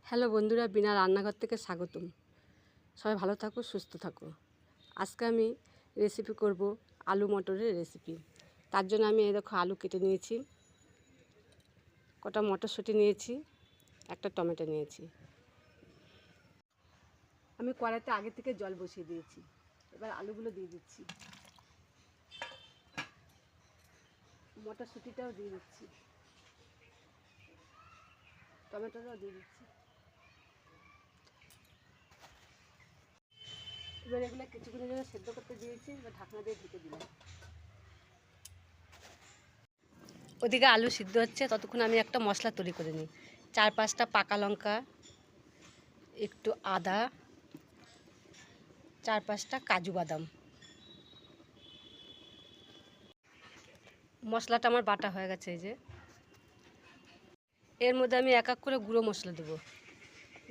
Hello বন্ধুরা, বিনা রান্নাঘর থেকে স্বাগতম। সবাই ভালো থাকো, সুস্থ থাকো। আজকে আমি রেসিপি করব আলু মটরের রেসিপি। তার জন্য আমি এই দেখো আলু কেটে নিয়েছি, কটা মটরশুঁটি নিয়েছি, একটা টমেটো নিয়েছি। আমি কড়াইতে আগে থেকে জল বসিয়ে দিয়েছি। এবার আলুগুলো দিয়ে দিচ্ছি, মটরশুঁটিটাও দিয়ে দিচ্ছি, টমেটোটাও দিয়ে দিচ্ছি। এবার এগুলো কিছুক্ষণের জন্য সেদ্ধ করতে দিয়েছি। এবার ঢাকনা দিয়ে ঢেকে দিলাম। ওদিকে আলু সিদ্ধ হচ্ছে, ততক্ষণ আমি একটা মশলা তৈরি করে নিই। 4-5টা পাকা লঙ্কা, একটু আদা, 4-5টা কাজু বাদাম। মশলাটা আমার বাটা হয়ে গেছে। এই যে এর মধ্যে আমি এক এক করে গুঁড়ো মশলা দেবো।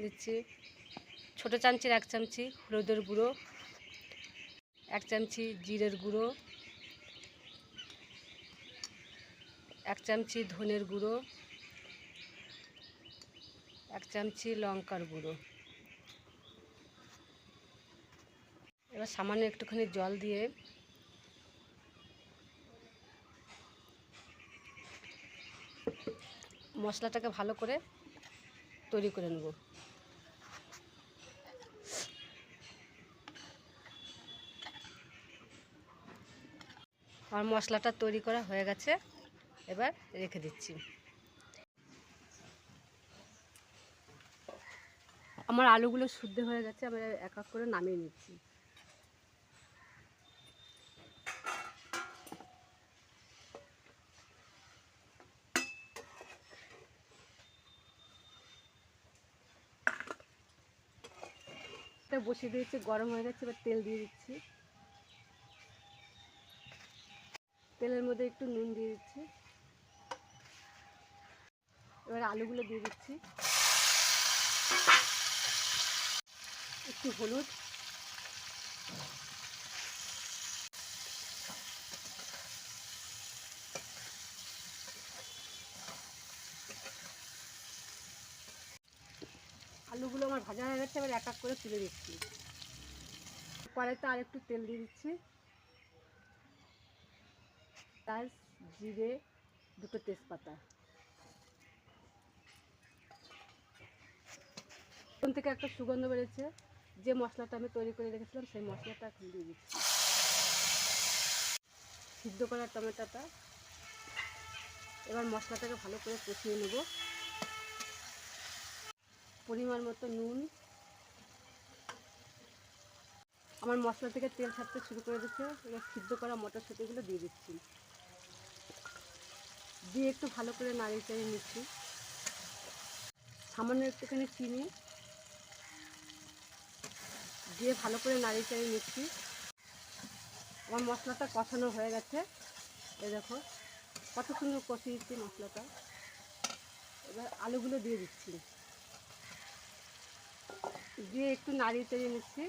দিচ্ছি ছোটো চামচির 1 চামচি হলুদের গুঁড়ো, 1 চামচি জিরের গুঁড়ো, 1 চামচি ধনের গুঁড়ো, 1 চামচি লঙ্কার গুঁড়ো। এবার সামান্য একটুখানি জল দিয়ে মশলাটাকে ভালো করে তৈরি করে নেব। আর মশলাটা তৈরি করা হয়ে গেছে, এবার রেখে দিচ্ছি। আমার আলুগুলো শুদ্ধ হয়ে গেছে, আমি এক এক করে নামিয়ে নিচ্ছি। বসিয়ে দিয়েছি, গরম হয়ে গেছে। এবার তেল দিয়ে দিচ্ছি, তেলের মধ্যে একটু নুন দিয়ে দিচ্ছি। এবার আলুগুলো দিয়ে দিচ্ছি, একটু হলুদ, আলুগুলো আমার ভাজা হয়ে গেছে। এবার এক এক করে তুলে দিচ্ছি। কড়াইতে আর একটু তেল দিয়ে দিচ্ছি, তার জিরে, 2টো তেজপাতা। ওখান থেকে একটা সুগন্ধ বেড়েছে। যে মশলাটা আমি তৈরি করে রেখেছিলাম সেই মশলাটা এখন দিয়ে দিচ্ছি। সিদ্ধ করা টমেটোটা। এবার মশলাটাকে ভালো করে কষিয়ে নেব। পরিমাণ মতো নুন। আমার মশলা থেকে তেল ছাড়তে শুরু করে দিচ্ছে। এবার সিদ্ধ করা মটরশুঁটিগুলো দিয়ে দিচ্ছি, দিয়ে একটু ভালো করে নাড়িয়ে চাড়িয়ে নিচ্ছি। সামান্য একটুখানি চিনি দিয়ে ভালো করে নাড়িয়ে চাড়িয়ে নিচ্ছি। আমার মশলাটা কষানো হয়ে গেছে। এই দেখো কত সুন্দর কষিয়েছি মশলাটা। এবার আলুগুলো দিয়ে দিচ্ছি, দিয়ে একটু নাড়িয়ে চাড়িয়ে নিচ্ছি।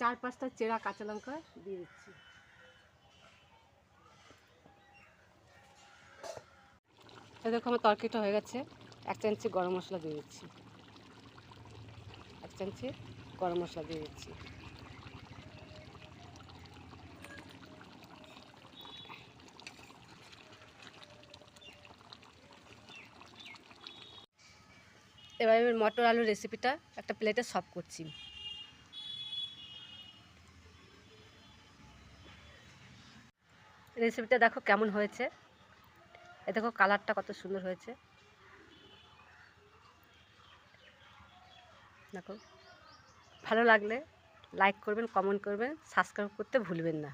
4-5টা চেরা কাঁচা লঙ্কা দিয়ে দিচ্ছি। এই দেখো আমার তরকারিটা হয়ে গেছে। 1 চামচি গরম মশলা দিয়ে দিচ্ছি, 1 চামচি গরম মশলা দিয়ে দিচ্ছি। এবার আমি মটর আলুর রেসিপিটা একটা প্লেটে সার্ভ করছি। রেসিপিটা দেখো কেমন হয়েছে। এ দেখো কালারটা কত সুন্দর হয়েছে। দেখো, ভালো লাগলে লাইক করবেন, কমেন্ট করবেন, সাবস্ক্রাইব করতে ভুলবেন না।